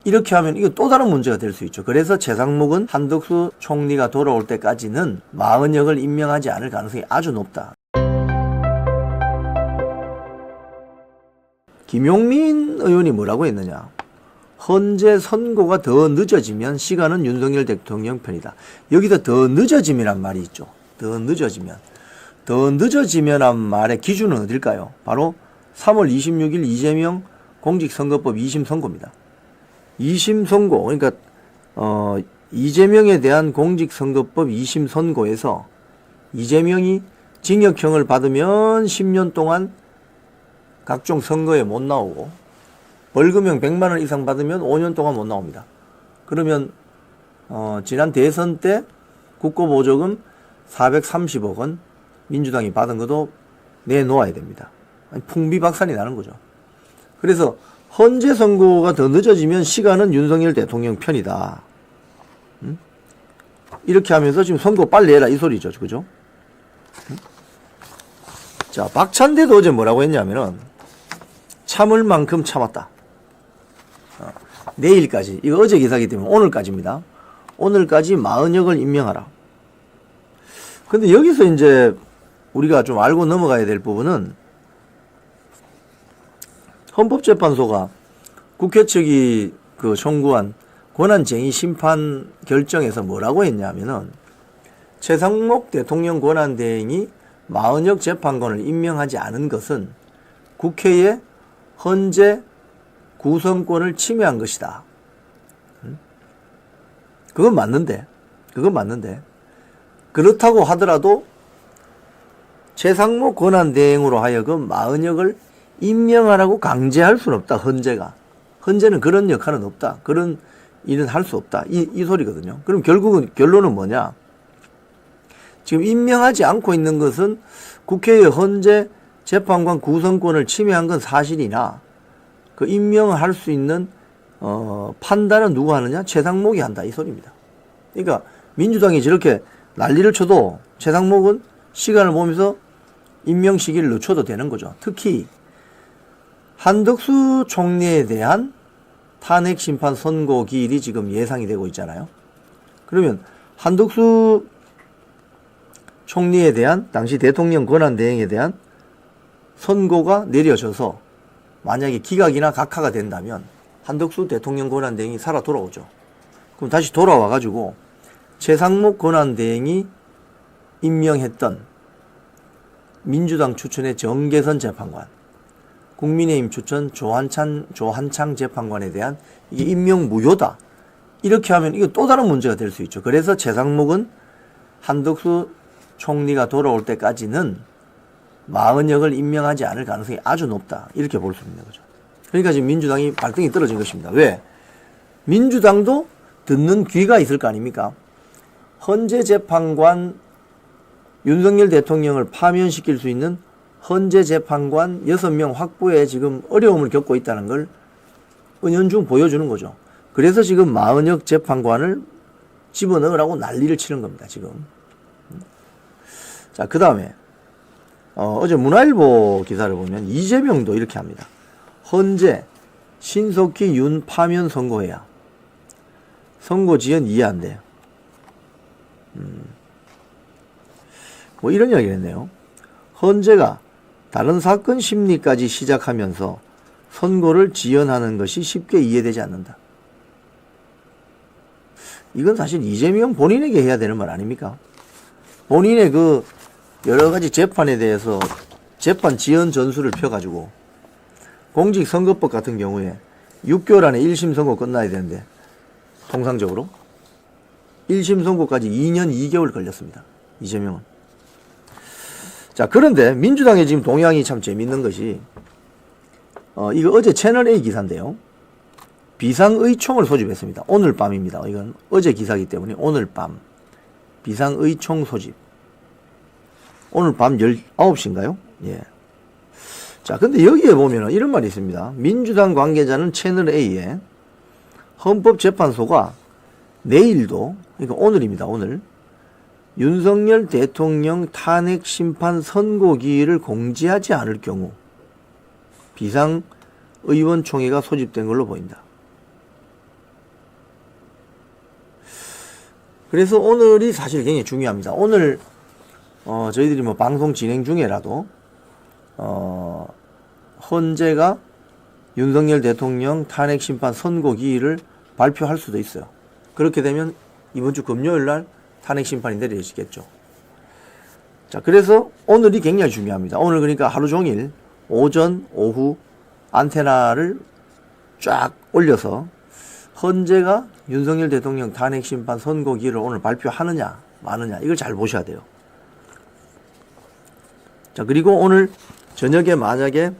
이렇게 하면 이거 또 다른 문제가 될 수 있죠. 그래서 최상목은 한덕수 총리가 돌아올 때까지는 마은혁을 임명하지 않을 가능성이 아주 높다. 김용민 의원이 뭐라고 했느냐. 헌재 선고가 더 늦어지면 시간은 윤석열 대통령 편이다. 여기서 더 늦어짐이란 말이 있죠. 더 늦어지면. 더 늦어지면 말의 기준은 어딜까요? 바로 3월 26일 이재명 공직선거법 2심 선고입니다. 2심 선고, 그러니까 이재명에 대한 공직선거법 2심 선고에서 이재명이 징역형을 받으면 10년 동안 각종 선거에 못 나오고 벌금형 100만 원 이상 받으면 5년 동안 못 나옵니다. 그러면 지난 대선 때 국고보조금 430억 원 민주당이 받은 것도 내놓아야 됩니다. 풍비박산이 나는 거죠. 그래서 헌재 선고가 더 늦어지면 시간은 윤석열 대통령 편이다. 이렇게 하면서 지금 선고 빨리 해라 이 소리죠. 그죠? 자, 박찬대도 어제 뭐라고 했냐면은 참을 만큼 참았다. 내일까지, 이거 어제 기사이기 때문에 오늘까지입니다. 오늘까지 마은혁을 임명하라. 근데 여기서 이제 우리가 좀 알고 넘어가야 될 부분은 헌법재판소가 국회 측이 그 청구한 권한쟁의 심판 결정에서 뭐라고 했냐면은 최상목 대통령 권한대행이 마은혁 재판관을 임명하지 않은 것은 국회의 헌재 구성권을 침해한 것이다. 그건 맞는데 그렇다고 하더라도 최상목 권한대행으로 하여금 마은혁을 임명하라고 강제할 수는 없다. 헌재는 그런 역할은 없다. 그런 일은 할 수 없다. 이 소리거든요. 그럼 결국은 결론은 뭐냐? 지금 임명하지 않고 있는 것은 국회의 헌재 재판관 구성권을 침해한 건 사실이나 그 임명을 할 수 있는 판단은 누가 하느냐? 최상목이 한다. 이 소리입니다. 그러니까 민주당이 저렇게 난리를 쳐도 최상목은 시간을 보면서 임명 시기를 늦춰도 되는 거죠. 특히 한덕수 총리에 대한 탄핵 심판 선고 기일이 지금 예상이 되고 있잖아요. 그러면 한덕수 총리에 대한 당시 대통령 권한대행에 대한 선고가 내려져서 만약에 기각이나 각하가 된다면 한덕수 대통령 권한대행이 살아 돌아오죠. 그럼 다시 돌아와가지고 최상목 권한대행이 임명했던 민주당 추천의 정계선 재판관, 국민의힘 추천 조한창 재판관에 대한 이게 임명 무효다. 이렇게 하면 이거 또 다른 문제가 될 수 있죠. 그래서 최상목은 한덕수 총리가 돌아올 때까지는 마은혁을 임명하지 않을 가능성이 아주 높다. 이렇게 볼 수 있는 거죠. 그러니까 지금 민주당이 발등이 떨어진 것입니다. 왜? 민주당도 듣는 귀가 있을 거 아닙니까? 헌재 재판관 윤석열 대통령을 파면시킬 수 있는 헌재 재판관 6명 확보에 지금 어려움을 겪고 있다는 걸 은연중 보여주는 거죠. 그래서 지금 마은혁 재판관을 집어넣으라고 난리를 치는 겁니다. 지금. 자, 그 다음에 어제 문화일보 기사를 보면 이재명도 이렇게 합니다. 헌재 신속히 윤 파면 선고해야. 선고 지연 이해 안 돼요. 뭐 이런 이야기를 했네요. 헌재가 다른 사건 심리까지 시작하면서 선고를 지연하는 것이 쉽게 이해되지 않는다. 이건 사실 이재명 본인에게 해야 되는 말 아닙니까? 본인의 그 여러 가지 재판에 대해서 재판 지연 전술을 펴가지고 공직선거법 같은 경우에 6개월 안에 1심 선고 끝나야 되는데 통상적으로 1심 선고까지 2년 2개월 걸렸습니다. 이재명은. 자, 그런데 민주당의 지금 동향이 참 재밌는 것이 이거 어제 채널A 기사인데요. 비상의총을 소집했습니다. 오늘 밤입니다. 이건 어제 기사이기 때문에 오늘 밤 비상의총 소집. 오늘 밤 19시인가요? 예. 자, 근데 여기에 보면 이런 말이 있습니다. 민주당 관계자는 채널A에 헌법재판소가 내일도, 그러니까 오늘입니다. 오늘 윤석열 대통령 탄핵 심판 선고 기일을 공지하지 않을 경우 비상의원총회가 소집된 걸로 보인다. 그래서 오늘이 사실 굉장히 중요합니다. 오늘 저희들이 뭐 방송 진행 중에라도 헌재가 윤석열 대통령 탄핵 심판 선고 기일을 발표할 수도 있어요. 그렇게 되면 이번 주 금요일 날 탄핵 심판이 내려지겠죠. 자, 그래서 오늘이 굉장히 중요합니다. 오늘 그러니까 하루 종일 오전, 오후 안테나를 쫙 올려서 헌재가 윤석열 대통령 탄핵 심판 선고 기일을 오늘 발표하느냐 마느냐 이걸 잘 보셔야 돼요. 자, 그리고 오늘 저녁에 만약에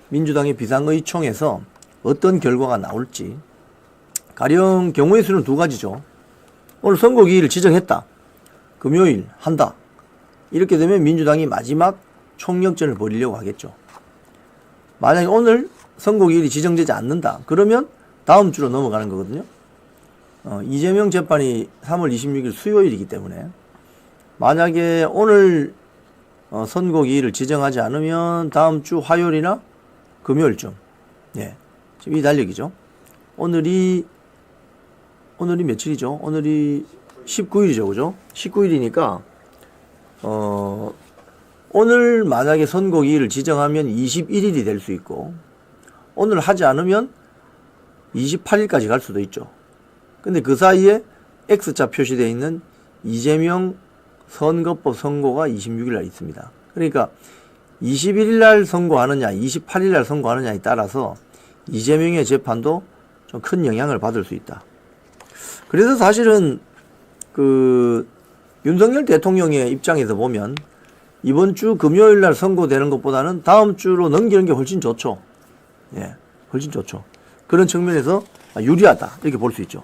민주당의 비상의총에서 어떤 결과가 나올지, 가령 경우의 수는 두 가지죠. 오늘 선고기일을 지정했다. 금요일 한다. 이렇게 되면 민주당이 마지막 총력전을 벌이려고 하겠죠. 만약에 오늘 선고기일이 지정되지 않는다. 그러면 다음 주로 넘어가는 거거든요. 이재명 재판이 3월 26일 수요일이기 때문에 만약에 오늘 선고기일을 지정하지 않으면 다음 주 화요일이나 금요일쯤. 예. 지금 이 달력이죠. 오늘이 며칠이죠? 오늘이 19일이죠. 그죠? 19일이니까, 오늘 만약에 선고기일을 지정하면 21일이 될 수 있고, 오늘 하지 않으면 28일까지 갈 수도 있죠. 근데 그 사이에 X자 표시되어 있는 이재명 선거법 선고가 26일 날 있습니다. 그러니까 21일 날 선고하느냐, 28일 날 선고하느냐에 따라서 이재명의 재판도 좀 큰 영향을 받을 수 있다. 그래서 사실은 윤석열 대통령의 입장에서 보면 이번 주 금요일 날 선고되는 것보다는 다음 주로 넘기는 게 훨씬 좋죠. 예, 훨씬 좋죠. 그런 측면에서 유리하다. 이렇게 볼 수 있죠.